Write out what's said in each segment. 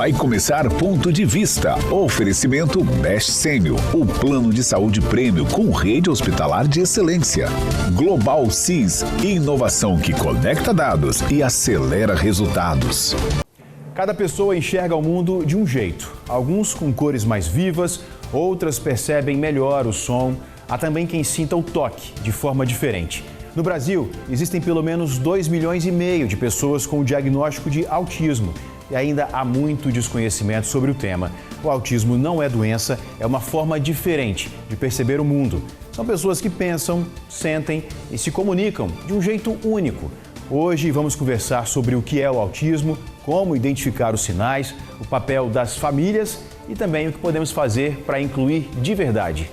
Vai começar Ponto de Vista. Oferecimento Best Sênior, o plano de saúde prêmio com rede hospitalar de excelência. Global CIS, inovação que conecta dados e acelera resultados. Cada pessoa enxerga o mundo de um jeito. Alguns com cores mais vivas, outras percebem melhor o som. Há também quem sinta o toque de forma diferente. No Brasil, existem pelo menos 2,5 milhões de pessoas com o diagnóstico de autismo. E ainda há muito desconhecimento sobre o tema. O autismo não é doença, é uma forma diferente de perceber o mundo. São pessoas que pensam, sentem e se comunicam de um jeito único. Hoje vamos conversar sobre o que é o autismo, como identificar os sinais, o papel das famílias e também o que podemos fazer para incluir de verdade.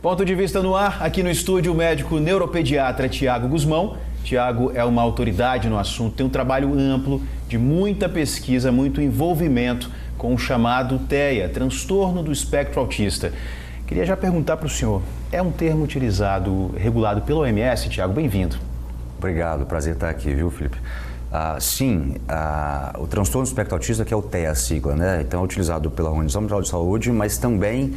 Ponto de Vista no ar, aqui no estúdio o médico neuropediatra Tiago Guzmão. Tiago é uma autoridade no assunto, tem um trabalho amplo, de muita pesquisa, muito envolvimento com o chamado TEA, Transtorno do Espectro Autista. Queria já perguntar para o senhor, é um termo utilizado, regulado pela OMS, Tiago? Bem-vindo. Obrigado, prazer estar aqui, viu, Felipe? Sim, o transtorno do espectro autista, que é o TEA, a sigla, né? Então é utilizado pela Organização Mundial de Saúde, mas também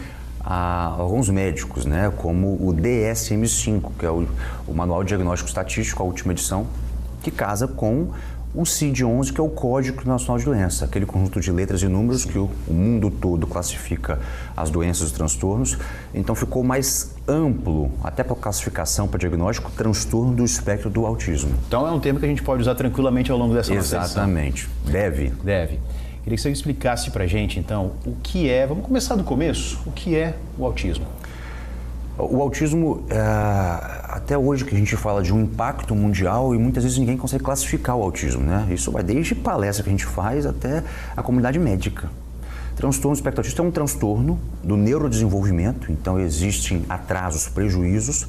alguns médicos, né, como o DSM-5, que é o Manual de Diagnóstico Estatístico, a última edição, que casa com o CID-11, que é o Código Nacional de Doença, aquele conjunto de letras e números que o mundo todo classifica as doenças e os transtornos. Então ficou mais amplo, até para classificação, para diagnóstico, transtorno do espectro do autismo. Então é um termo que a gente pode usar tranquilamente ao longo dessa nossa sessão. Exatamente. Deve. Queria que você explicasse para a gente, então, o que é, vamos começar do começo, o que é o autismo? O autismo, até hoje que a gente fala de um impacto mundial e muitas vezes ninguém consegue classificar o autismo, né? Isso vai desde palestra que a gente faz até a comunidade médica. Transtorno do espectro autista é um transtorno do neurodesenvolvimento, então existem atrasos, prejuízos,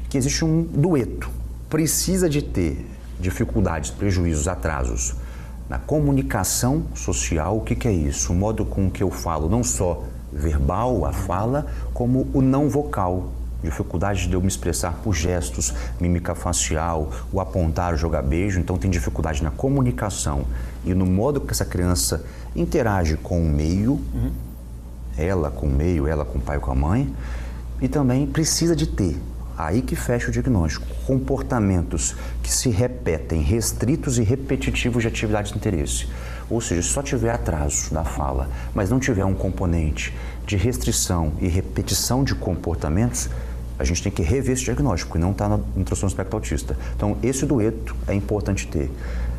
que existe um dueto. Precisa de ter dificuldades, prejuízos, atrasos na comunicação social. O que é isso? O modo com que eu falo, não só verbal, a fala, como o não vocal. Dificuldade de eu me expressar por gestos, mímica facial, o apontar, o jogar beijo. Então tem dificuldade na comunicação e no modo que essa criança interage com o meio, ela com o meio, ela com o pai ou com a mãe. E também precisa de ter, aí que fecha o diagnóstico, comportamentos que se repetem, restritos e repetitivos de atividades de interesse. Ou seja, se só tiver atraso na fala, mas não tiver um componente de restrição e repetição de comportamentos, a gente tem que rever esse diagnóstico e não está no transtorno do espectro autista. Então, esse dueto é importante ter.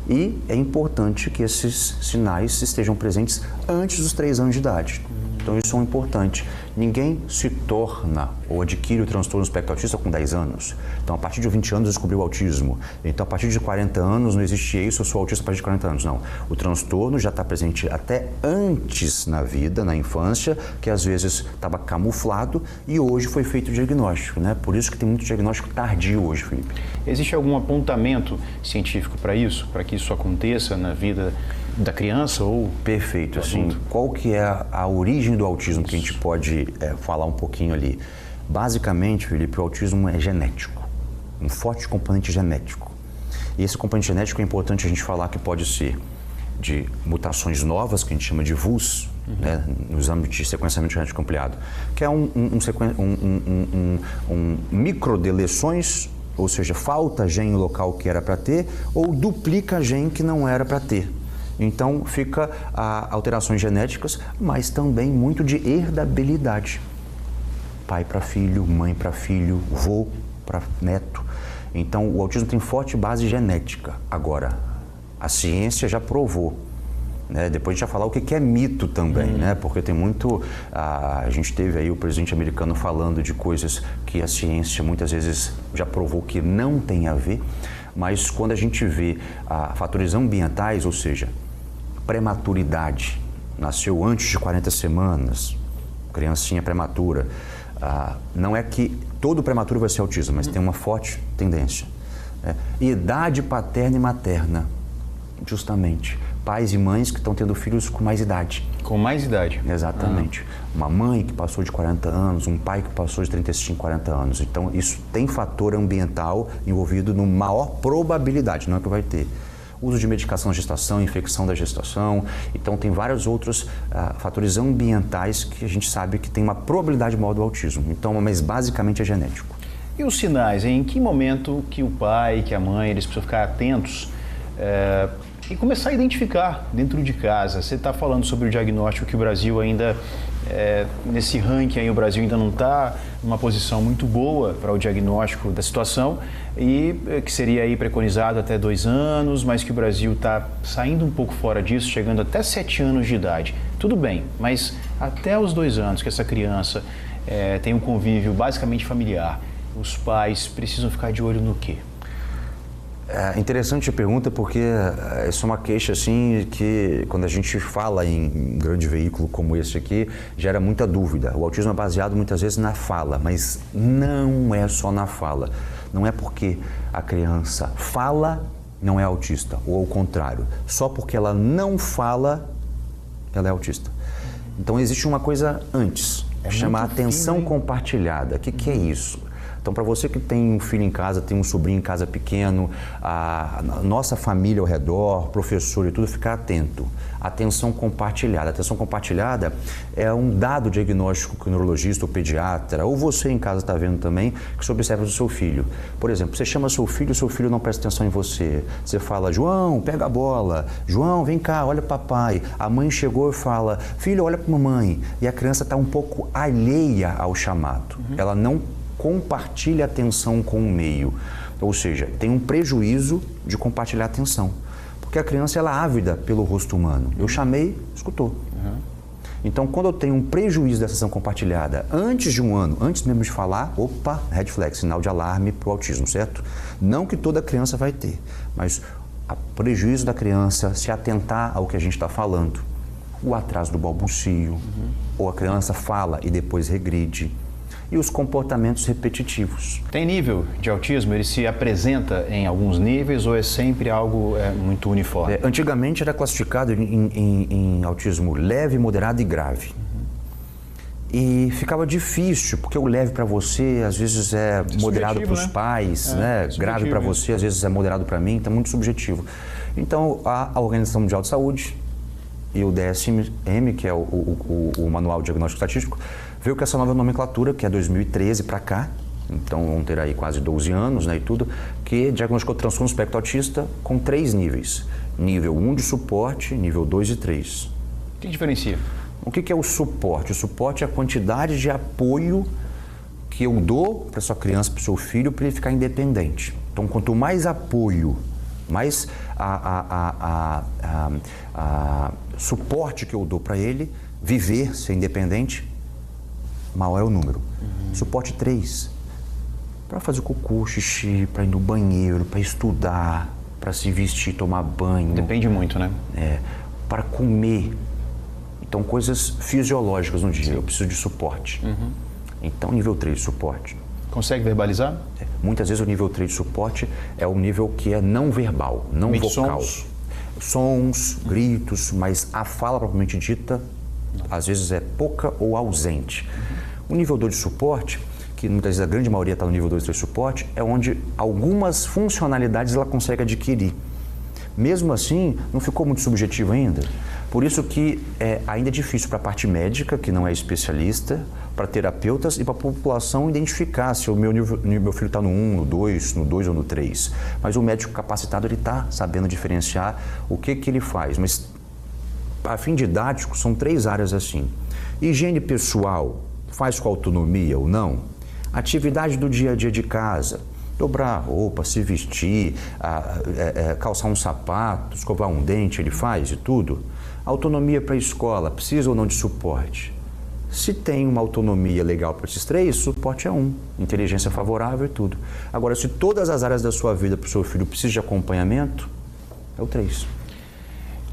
E é importante que esses sinais estejam presentes antes dos 3 anos de idade. Então, isso é importante. Ninguém se torna ou adquire o transtorno do espectro autista com 10 anos. Então, a partir de 20 anos, descobriu o autismo. Então, a partir de 40 anos, não existe isso, eu sou autista a partir de 40 anos. Não. O transtorno já está presente até antes na vida, na infância, que às vezes estava camuflado e hoje foi feito o diagnóstico, né? Por isso que tem muito diagnóstico tardio hoje, Felipe. Existe algum apontamento científico para isso? Para que isso aconteça na vida da criança ou... Perfeito, assim, qual que é a origem do autismo que a gente pode falar um pouquinho ali? Basicamente, Felipe, o autismo é genético, um forte componente genético. E esse componente genético é importante a gente falar que pode ser de mutações novas, que a gente chama de VUS, né, no exame de sequenciamento genético ampliado, que é microdeleções, ou seja, falta gene local que era para ter, ou duplica gene que não era para ter. Então, fica alterações genéticas, mas também muito de herdabilidade. Pai para filho, mãe para filho, vô para neto. Então, o autismo tem forte base genética. Agora, a ciência já provou, né? Depois a gente vai falar o que é mito também, né? Porque tem muito... A gente teve aí o presidente americano falando de coisas que a ciência muitas vezes já provou que não tem a ver, mas quando a gente vê fatores ambientais, ou seja, prematuridade, nasceu antes de 40 semanas, criancinha prematura, não é que todo prematuro vai ser autismo, mas tem uma forte tendência. Idade paterna e materna, justamente, pais e mães que estão tendo filhos com mais idade. Com mais idade? Exatamente. Uma mãe que passou de 40 anos, um pai que passou de 35, 40 anos. Então, isso tem fator ambiental envolvido no maior probabilidade, não é que vai ter. Uso de medicação na gestação, infecção da gestação. Então, tem vários outros fatores ambientais que a gente sabe que tem uma probabilidade maior do autismo. Então, mas basicamente é genético. E os sinais? Em que momento que o pai, que a mãe, eles precisam ficar atentos e começar a identificar dentro de casa? Você está falando sobre o diagnóstico que o Brasil ainda, nesse ranking aí, o Brasil ainda não está numa posição muito boa para o diagnóstico da situação e que seria aí preconizado até 2 anos, mas que o Brasil está saindo um pouco fora disso, chegando até 7 anos de idade. Tudo bem, mas até os 2 anos que essa criança tem um convívio basicamente familiar, os pais precisam ficar de olho no quê? É interessante a pergunta porque isso é uma queixa assim que quando a gente fala em grande veículo como esse aqui, gera muita dúvida. O autismo é baseado muitas vezes na fala, mas não é só na fala. Não é porque a criança fala, não é autista, ou ao contrário. Só porque ela não fala, ela é autista. Então existe uma coisa antes, chama atenção compartilhada. O que é isso? Então, para você que tem um filho em casa, tem um sobrinho em casa pequeno, a nossa família ao redor, professor e tudo, ficar atento. Atenção compartilhada. Atenção compartilhada é um dado diagnóstico que o neurologista ou pediatra, ou você em casa está vendo também, que você observa do seu filho. Por exemplo, você chama seu filho não presta atenção em você. Você fala, João, pega a bola. João, vem cá, olha papai. A mãe chegou e fala, filho, olha para a mamãe. E a criança está um pouco alheia ao chamado. Ela não compartilha atenção com o meio, ou seja, tem um prejuízo de compartilhar atenção, porque a criança ela é ávida pelo rosto humano. Eu chamei, escutou. Então, quando eu tenho um prejuízo dessa ação compartilhada antes de 1 ano, antes mesmo de falar, opa, red flag, sinal de alarme para o autismo, certo? Não que toda criança vai ter, mas o prejuízo da criança se atentar ao que a gente está falando, o atraso do balbucio, ou a criança fala e depois regride, e os comportamentos repetitivos. Tem nível de autismo? Ele se apresenta em alguns níveis ou é sempre algo muito uniforme? Antigamente era classificado em autismo leve, moderado e grave. E ficava difícil, porque o leve para você às vezes é moderado para os pais, né? Grave para você às vezes é moderado para mim, então é muito subjetivo. Então a Organização Mundial de Saúde e o DSM, que é o Manual Diagnóstico Estatístico, veio com essa nova nomenclatura, que é 2013 para cá, então vão ter aí quase 12 anos, né, e tudo, que diagnosticou transtorno espectro autista com 3 níveis. Nível 1 de suporte, nível 2 e 3. O que diferencia? O que é o suporte? O suporte é a quantidade de apoio que eu dou para sua criança, para o seu filho, para ele ficar independente. Então, quanto mais apoio, mais suporte que eu dou para ele viver, ser independente, maior é o número. Suporte 3, para fazer cocô, xixi, para ir no banheiro, para estudar, para se vestir, tomar banho. Depende muito, né? Para comer. Então, coisas fisiológicas no dia. Sim. Eu preciso de suporte. Então, nível 3 de suporte. Consegue verbalizar? Muitas vezes o nível 3 de suporte é o nível que é não verbal, não vocal. Sons, gritos, mas a fala propriamente dita, às vezes é pouca ou ausente. O nível 2 de suporte, que muitas vezes a grande maioria está no nível 2 e 3 de suporte, é onde algumas funcionalidades ela consegue adquirir. Mesmo assim, não ficou muito subjetivo ainda. Por isso que ainda é difícil para a parte médica, que não é especialista, para terapeutas e para a população identificar se o meu filho está no 1, no 2 ou no 3. Mas o médico capacitado ele está sabendo diferenciar o que ele faz. Mas, a fim didático, são 3 áreas assim. Higiene pessoal, faz com autonomia ou não? Atividade do dia a dia de casa. Dobrar a roupa, se vestir, calçar um sapato, escovar um dente, ele faz e tudo. Autonomia para a escola, precisa ou não de suporte? Se tem uma autonomia legal para esses 3, suporte é 1, inteligência favorável e tudo. Agora, se todas as áreas da sua vida para o seu filho precisam de acompanhamento, é o 3.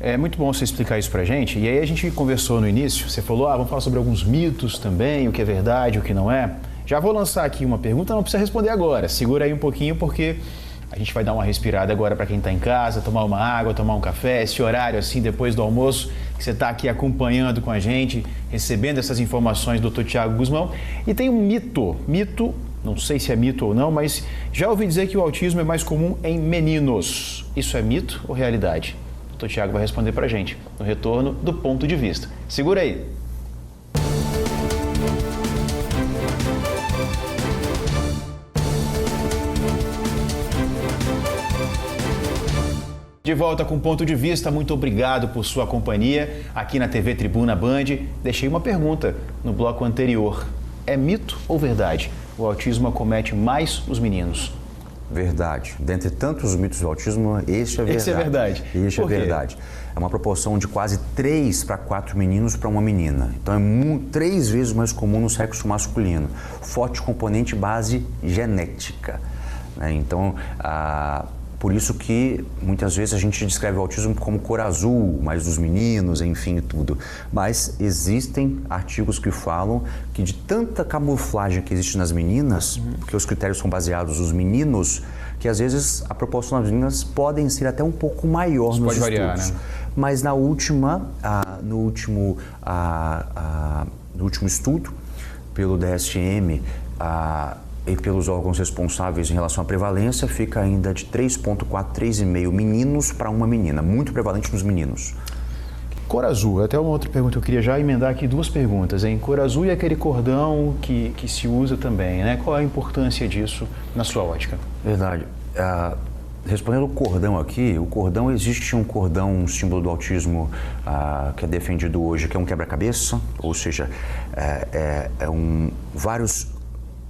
É muito bom você explicar isso pra gente. E aí a gente conversou no início, você falou, vamos falar sobre alguns mitos também, o que é verdade, o que não é. Já vou lançar aqui uma pergunta, não precisa responder agora, segura aí um pouquinho porque A gente vai dar uma respirada agora para quem está em casa, tomar uma água, tomar um café, esse horário assim depois do almoço, que você está aqui acompanhando com a gente, recebendo essas informações do Dr. Tiago Guzmão. E tem um mito, não sei se é mito ou não, mas já ouvi dizer que o autismo é mais comum em meninos. Isso é mito ou realidade? O Dr. Tiago vai responder para a gente no retorno do Ponto de Vista. Segura aí. De volta com Ponto de Vista, muito obrigado por sua companhia aqui na TV Tribuna Band. Deixei uma pergunta no bloco anterior. É mito ou verdade? O autismo acomete mais os meninos? Verdade. Dentre tantos mitos do autismo, este é verdade. Esse é verdade. Este é verdade. É uma proporção de quase 3 para 4 meninos para uma menina. Então é 3 vezes mais comum no sexo masculino. Forte componente base genética. Então, por isso que muitas vezes a gente descreve o autismo como cor azul, mais dos meninos, enfim, tudo. Mas existem artigos que falam que de tanta camuflagem que existe nas meninas, porque os critérios são baseados nos meninos, que às vezes a proporção das meninas podem ser até um pouco maior nos estudos. Pode variar, né? Mas no último estudo, pelo DSM, e pelos órgãos responsáveis em relação à prevalência, fica ainda de 3,4, 3,5 meninos para uma menina, muito prevalente nos meninos. Cor azul, até uma outra pergunta, eu queria já emendar aqui 2 perguntas, hein? Cor azul e aquele cordão que se usa também, né? Qual é a importância disso na sua ótica? Verdade. Respondendo o cordão aqui, existe um cordão, um símbolo do autismo que é defendido hoje, que é um quebra-cabeça, ou seja, vários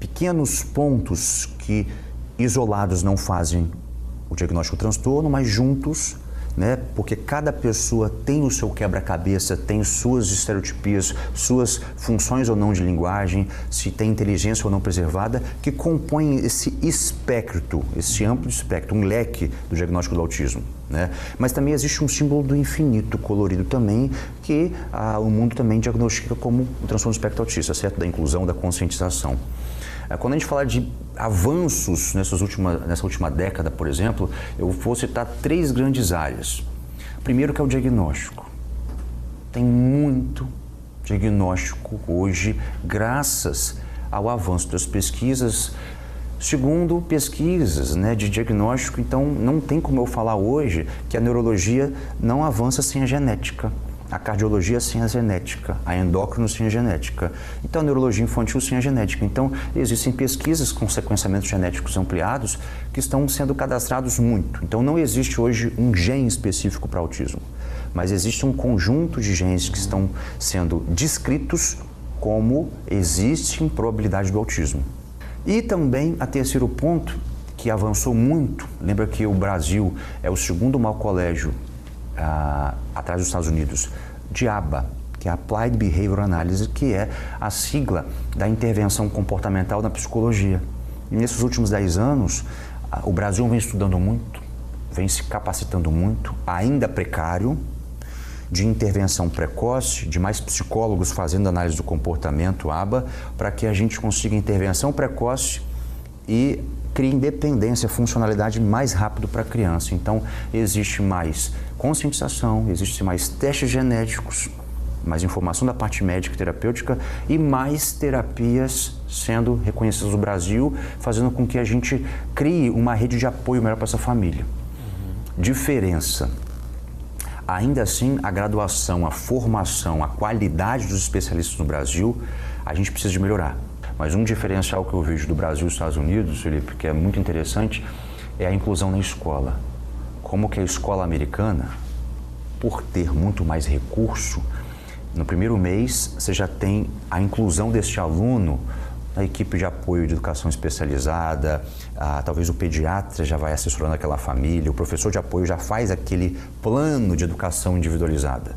pequenos pontos que isolados não fazem o diagnóstico do transtorno, mas juntos, né? Porque cada pessoa tem o seu quebra-cabeça, tem suas estereotipias, suas funções ou não de linguagem, se tem inteligência ou não preservada, que compõem esse espectro, esse amplo espectro, um leque do diagnóstico do autismo, né? Mas também existe um símbolo do infinito colorido também, que o mundo também diagnostica como o transtorno do espectro autista, certo? Da inclusão, da conscientização. Quando a gente fala de avanços nessa última década, por exemplo, eu vou citar 3 grandes áreas. Primeiro, que é o diagnóstico. Tem muito diagnóstico hoje, graças ao avanço das pesquisas. Segundo, pesquisas, né, de diagnóstico. Então, não tem como eu falar hoje que a neurologia não avança sem a genética. A cardiologia sem a genética, a endócrino sem a genética. Então, a neurologia infantil sem a genética. Então, existem pesquisas com sequenciamentos genéticos ampliados que estão sendo cadastrados muito. Então, não existe hoje um gene específico para autismo, mas existe um conjunto de genes que estão sendo descritos como existe probabilidade do autismo. E também, a terceiro ponto, que avançou muito, lembra que o Brasil é o segundo maior colégio atrás dos Estados Unidos, de ABA, que é Applied Behavioral Analysis, que é a sigla da intervenção comportamental na psicologia. E nesses últimos 10 anos, o Brasil vem estudando muito, vem se capacitando muito, ainda precário, de intervenção precoce, de mais psicólogos fazendo análise do comportamento, ABA, para que a gente consiga intervenção precoce e crie independência, funcionalidade mais rápido para a criança. Então, existe mais conscientização, existe mais testes genéticos, mais informação da parte médica e terapêutica e mais terapias sendo reconhecidas no Brasil, fazendo com que a gente crie uma rede de apoio melhor para essa família. Diferença. Ainda assim, a graduação, a formação, a qualidade dos especialistas no Brasil, a gente precisa de melhorar. Mas um diferencial que eu vejo do Brasil e dos Estados Unidos, Felipe, que é muito interessante, é a inclusão na escola. Como que a escola americana, por ter muito mais recurso, no primeiro mês você já tem a inclusão deste aluno na equipe de apoio de educação especializada, talvez o pediatra já vai assessorando aquela família, o professor de apoio já faz aquele plano de educação individualizada.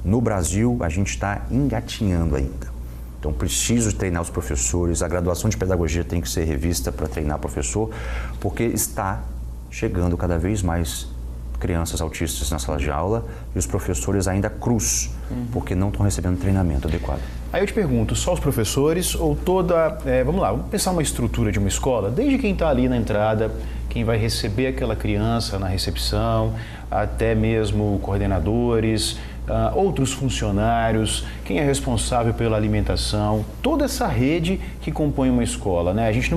No Brasil, a gente está engatinhando ainda. Então, preciso treinar os professores, a graduação de pedagogia tem que ser revista para treinar professor, porque está chegando cada vez mais crianças autistas na sala de aula e os professores ainda crus, porque não estão recebendo treinamento adequado. Aí eu te pergunto, só os professores ou toda... vamos lá, vamos pensar uma estrutura de uma escola, desde quem está ali na entrada, quem vai receber aquela criança na recepção, até mesmo coordenadores, outros funcionários, quem é responsável pela alimentação, toda essa rede que compõe uma escola, né? A gente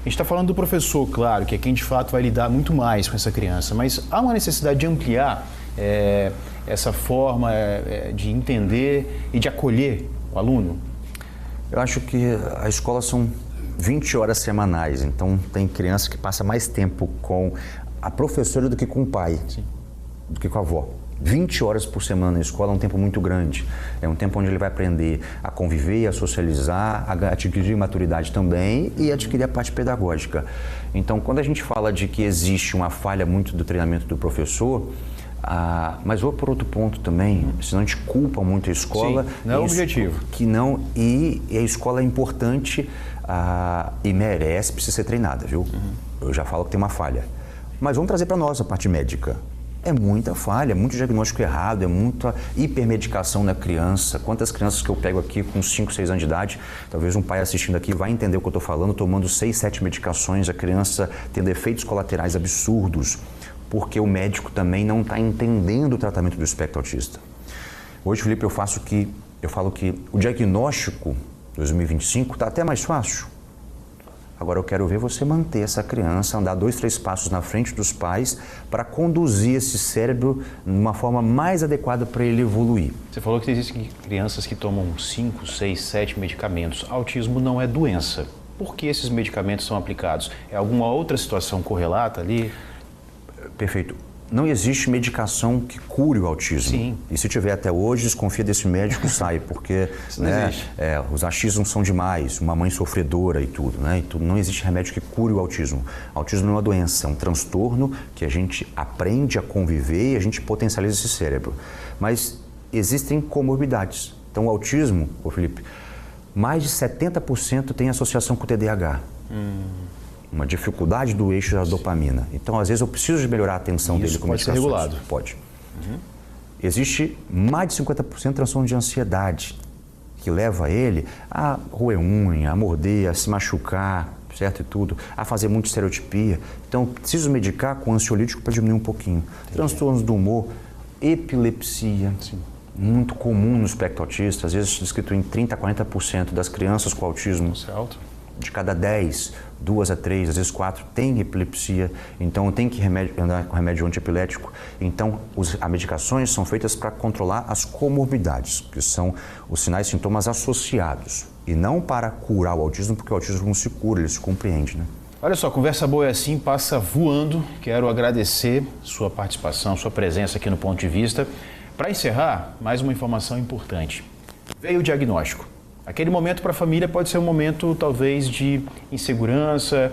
está falando do professor, claro, que é quem de fato vai lidar muito mais com essa criança, mas há uma necessidade de ampliar essa forma de entender e de acolher o aluno? Eu acho que a escola são 20 horas semanais, então tem criança que passa mais tempo com a professora do que com o pai, Sim. do que com a avó. 20 horas por semana na escola é um tempo muito grande. É um tempo onde ele vai aprender a conviver, a socializar, a adquirir maturidade também e adquirir a parte pedagógica. Então, quando a gente fala de que existe uma falha muito do treinamento do professor, mas vou por outro ponto também, senão a gente culpa muito a escola. Sim, não é o objetivo. E a escola é importante e precisa ser treinada, viu? Eu já falo que tem uma falha. Mas vamos trazer para nós a parte médica. É muita falha, muito diagnóstico errado, é muita hipermedicação na criança. Quantas crianças que eu pego aqui com 5, 6 anos de idade, talvez um pai assistindo aqui vai entender o que eu estou falando, tomando 6, 7 medicações, a criança tendo efeitos colaterais absurdos, porque o médico também não está entendendo o tratamento do espectro autista. Hoje, Felipe, eu falo que o diagnóstico 2025 está até mais fácil. Agora eu quero ver você manter essa criança, andar 2, 3 passos na frente dos pais para conduzir esse cérebro de uma forma mais adequada para ele evoluir. Você falou que existem crianças que tomam 5, 6, 7 medicamentos. Autismo não é doença. Por que esses medicamentos são aplicados? É alguma outra situação correlata ali? Perfeito. Não existe medicação que cure o autismo. Sim. E se tiver até hoje, desconfia desse médico e sai, porque os achismos são demais, uma mãe sofredora e tudo, né? Não existe remédio que cure o autismo. O autismo não é uma doença, é um transtorno que a gente aprende a conviver e a gente potencializa esse cérebro. Mas existem comorbidades. Então o autismo, Felipe, mais de 70% tem associação com o TDAH. Uma dificuldade do eixo da dopamina. Então, às vezes, eu preciso de melhorar a atenção dele com medicações. Isso pode ser regulado? Pode. Existe mais de 50% de transtorno de ansiedade, que leva ele a roer unha, a morder, a se machucar, certo? E tudo, a fazer muita estereotipia. Então, preciso medicar com ansiolítico para diminuir um pouquinho. Transtornos do humor, epilepsia. Sim. Muito comum no espectro autista, às vezes descrito em 30% a 40% das crianças com autismo. Isso é alto. De cada 10, 2 a 3, às vezes 4, tem epilepsia, então tem que andar com remédio antiepilético. Então, as medicações são feitas para controlar as comorbidades, que são os sinais e sintomas associados, e não para curar o autismo, porque o autismo não se cura, ele se compreende, né? Olha só, conversa boa é assim, passa voando. Quero agradecer sua participação, sua presença aqui no Ponto de Vista. Para encerrar, mais uma informação importante. Veio o diagnóstico. Aquele momento para a família pode ser um momento, talvez, de insegurança,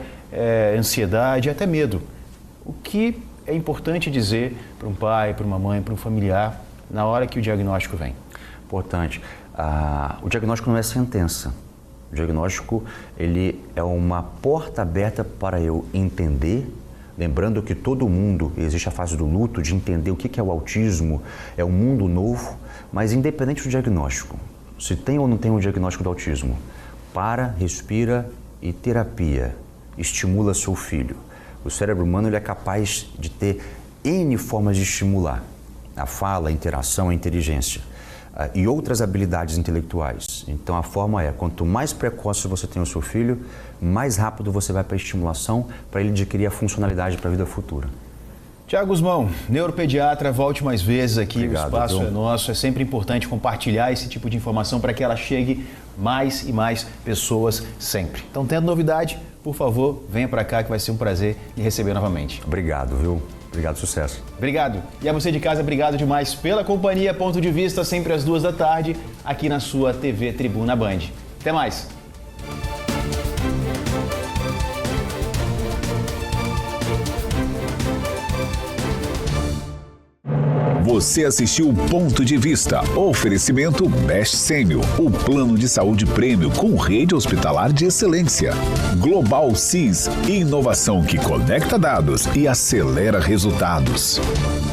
ansiedade, até medo. O que é importante dizer para um pai, para uma mãe, para um familiar, na hora que o diagnóstico vem? Importante. O diagnóstico não é sentença. O diagnóstico, ele é uma porta aberta para eu entender, lembrando que todo mundo, existe a fase do luto, de entender o que é o autismo, é um mundo novo, mas independente do diagnóstico, se tem ou não tem um diagnóstico do autismo, respira e terapia, estimula seu filho. O cérebro humano ele é capaz de ter N formas de estimular a fala, a interação, a inteligência e outras habilidades intelectuais. Então a forma quanto mais precoce você tem o seu filho, mais rápido você vai para a estimulação para ele adquirir a funcionalidade para a vida futura. Tiago Guzmão, neuropediatra, volte mais vezes aqui, Obrigado, o espaço Dom. é nosso, é sempre importante compartilhar esse tipo de informação para que ela chegue mais e mais pessoas sempre. Então, tendo novidade, por favor, venha para cá que vai ser um prazer lhe receber novamente. Obrigado, viu? Obrigado, sucesso. Obrigado. E a você de casa, obrigado demais pela companhia. Ponto de Vista, sempre às 14h, aqui na sua TV Tribuna Band. Até mais. Você assistiu Ponto de Vista. Oferecimento Best Sêmio, o plano de saúde prêmio com rede hospitalar de excelência. Global CIS, inovação que conecta dados e acelera resultados.